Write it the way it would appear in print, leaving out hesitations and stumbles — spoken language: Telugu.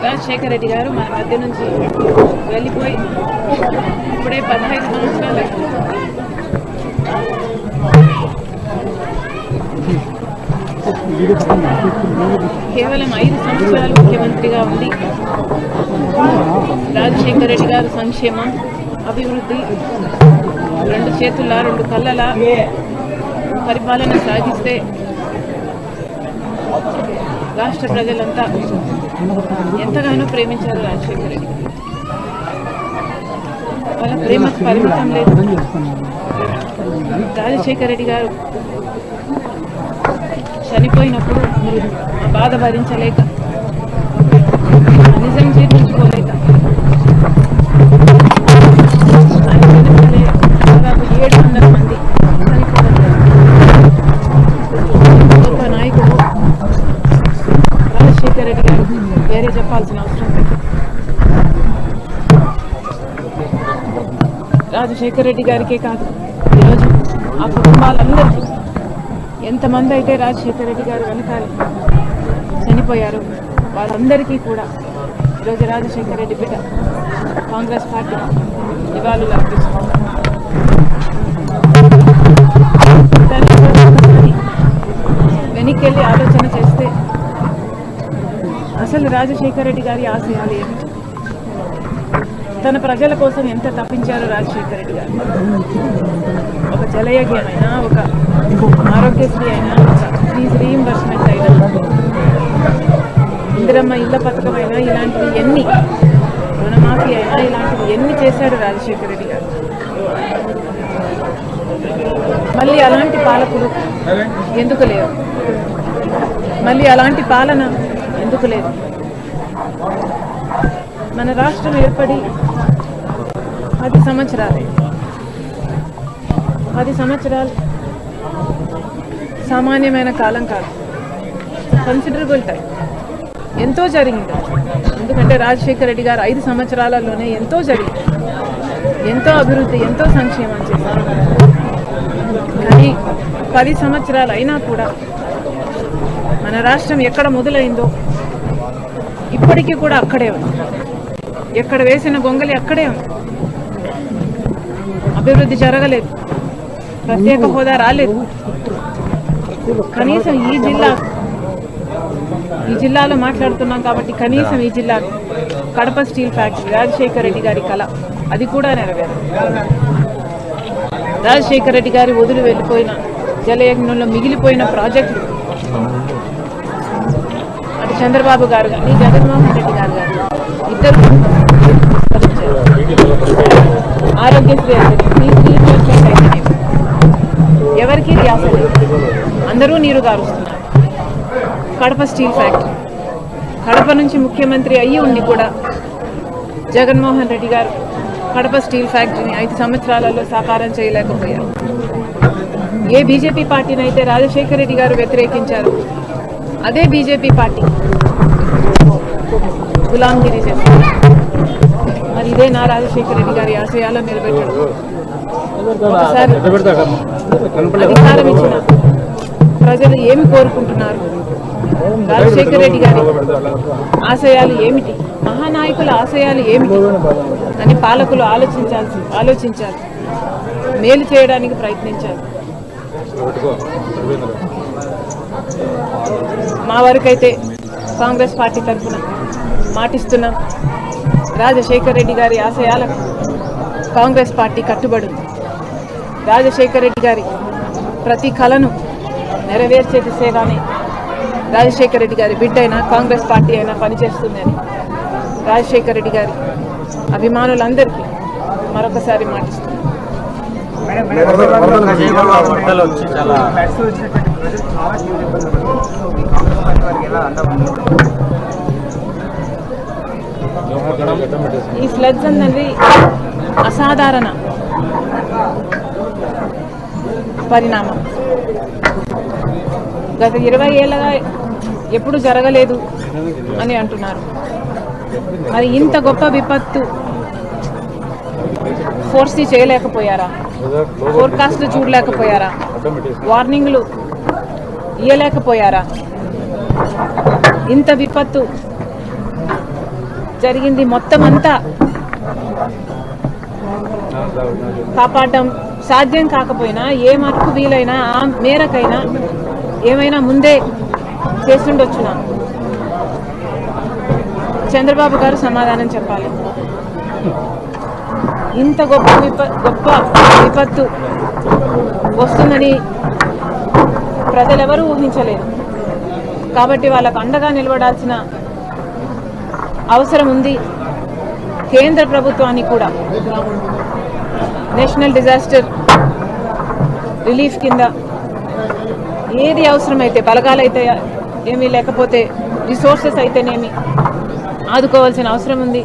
రాజశేఖర రెడ్డి గారు మన మధ్య నుంచి వెళ్ళిపోయి ఇప్పుడే 15 సంవత్సరాలు కేవలం 5 సంవత్సరాలు ముఖ్యమంత్రిగా ఉండి రాజశేఖర రెడ్డి గారు సంక్షేమం అభివృద్ధి 2 చేతుల 2 కళ్ళల పరిపాలన సాగిస్తే రాష్ట్ర ప్రజలంతా ఎంతగానో ప్రేమించారు రాజశేఖర రెడ్డి. వాళ్ళ ప్రేమకు పరిమితం లేదు. రాజశేఖర రెడ్డి గారు చనిపోయినప్పుడు ఆ బాధ భరించలేక, నిజం జీర్ణించుకోలేక దాదాపు 700 మంది గొప్ప నాయకుడు రాజశేఖర రెడ్డి గారు వేరే చెప్పాల్సిన అవసరం లేదు. రాజశేఖర రెడ్డి గారికే కాదు, ఈరోజు ఆ కుటుంబాలందరికీ ఎంతమంది అయితే రాజశేఖర రెడ్డి గారు వెనకాల చనిపోయారు వాళ్ళందరికీ కూడా ఈరోజు రాజశేఖర రెడ్డి బిడ్డ కాంగ్రెస్ పార్టీ నివాళులు అర్పిస్తుంది. వెనక్కి ఆలోచన చేస్తే అసలు రాజశేఖర రెడ్డి గారి ఆశయాలు ఏమిటి, తన ప్రజల కోసం ఎంత తప్పించారు రాజశేఖర రెడ్డి గారు. ఒక జలయజ్ఞం అయినా, ఒక ఆరోగ్యశ్రీ అయినా, ఒక ఫీజు రీయింబర్స్మెంట్ అయినా, ఇందిరమ్మ ఇళ్ల పథకం అయినా, ఇలాంటివి ఎన్ని, రుణమాఫీ అయినా, ఇలాంటివి ఎన్ని చేశాడు రాజశేఖర రెడ్డి గారు. మళ్ళీ అలాంటి పాలకులు ఎందుకు లేరు, మళ్ళీ అలాంటి పాలన ఎందుకు లేదు. మన రాష్ట్రం ఏర్పడి 10 సంవత్సరాలు, 10 సంవత్సరాలు సామాన్యమైన కాలం కాదు, కన్సిడరబుల్ టైం. ఎంతో జరిగింది. ఎందుకంటే రాజశేఖర రెడ్డి గారు 5 సంవత్సరాలలోనే ఎంతో జరిగింది, ఎంతో అభివృద్ధి, ఎంతో సంక్షేమం చేశారు. కానీ 10 సంవత్సరాలు అయినా కూడా మన రాష్ట్రం ఎక్కడ మొదలైందో ఇప్పటికీ కూడా అక్కడే ఉంది. ఎక్కడ వేసిన గొంగలి అక్కడే ఉంది. అభివృద్ధి జరగలేదు, ప్రత్యేక హోదా రాలేదు. కనీసం ఈ జిల్లాలో మాట్లాడుతున్నాం కాబట్టి కనీసం ఈ జిల్లా కడప స్టీల్ ఫ్యాక్టరీ రాజశేఖర రెడ్డి గారి కళ, అది కూడా నెరవేరు. రాజశేఖర రెడ్డి గారి వదిలి వెళ్ళిపోయిన జలయజ్ఞంలో మిగిలిపోయిన ప్రాజెక్టులు అటు చంద్రబాబు గారు కానీ జగన్మోహన్ రెడ్డి గారు కానీ ఇద్దరు ఆరోగ్యశ్రీ అయితే ఎవరికి ధ్యాస లేదు, అందరూ నీరు గారుస్తున్నారు. కడప స్టీల్ ఫ్యాక్టరీ, కడప నుంచి ముఖ్యమంత్రి అయ్యి ఉండి కూడా జగన్మోహన్ రెడ్డి గారు కడప స్టీల్ ఫ్యాక్టరీని 5 సంవత్సరాలలో సాకారం చేయలేకపోయారు. ఏ బీజేపీ పార్టీని అయితే రాజశేఖర రెడ్డి గారు వ్యతిరేకించారు, అదే బీజేపీ పార్టీ గులాంగిరి చేస్తారు. మరి ఇదే నా రాజశేఖర రెడ్డి గారి ఆశయాలను నిలబెట్టడం. ఒకసారి అధికారం ఇచ్చిన ప్రజలు ఏమి కోరుకుంటున్నారు, రాజశేఖర రెడ్డి గారి ఆశయాలు ఏమిటి, మహానాయకుల ఆశయాలు ఏమిటి అని పాలకులు ఆలోచించారు, మేలు చేయడానికి ప్రయత్నించారు. మా వరకైతే కాంగ్రెస్ పార్టీ తరఫున మాటిస్తున్నాం, రాజశేఖర రెడ్డి గారి ఆశయాలకు కాంగ్రెస్ పార్టీ కట్టుబడి ఉంది. రాజశేఖర రెడ్డి గారి ప్రతి కళను నెరవేర్చే దిశగానే రాజశేఖర రెడ్డి గారి బిడ్డ అయినా కాంగ్రెస్ పార్టీ అయినా పనిచేస్తుందని రాజశేఖర రెడ్డి గారి అభిమానులందరికీ మరొకసారి మాటిస్తున్నాం. ఈ ఫ్లడ్స్ అన్నది అసాధారణ పరిణామం. గత 20 ఏళ్ళగా ఎప్పుడు జరగలేదు అని అంటున్నారు. మరి ఇంత గొప్ప విపత్తు ఫోర్సీ చేయలేకపోయారా, ఫోర్కాస్ట్లు చూడలేకపోయారా, వార్నింగ్లు ఇయ్యలేకపోయారా? ఇంత విపత్తు జరిగింది మొత్తం అంతా కాపాడడం సాధ్యం కాకపోయినా ఏ మటుకు వీలైనా ఆ మేరకైనా ఏమైనా ముందే చేస్తుండొచ్చునా చంద్రబాబు గారు సమాధానం చెప్పాలి. ఇంత గొప్ప విపత్తు వస్తుందని ప్రజలెవరూ ఊహించలేరు. కాబట్టి వాళ్ళకు అండగా నిలబడాల్సిన అవసరం ఉంది. కేంద్ర ప్రభుత్వాన్ని కూడా నేషనల్ డిజాస్టర్ రిలీఫ్ కింద ఏది అవసరమైతే బలగాలైతే ఏమీ లేకపోతే రిసోర్సెస్ అయితేనేమి ఆదుకోవాల్సిన అవసరం ఉంది.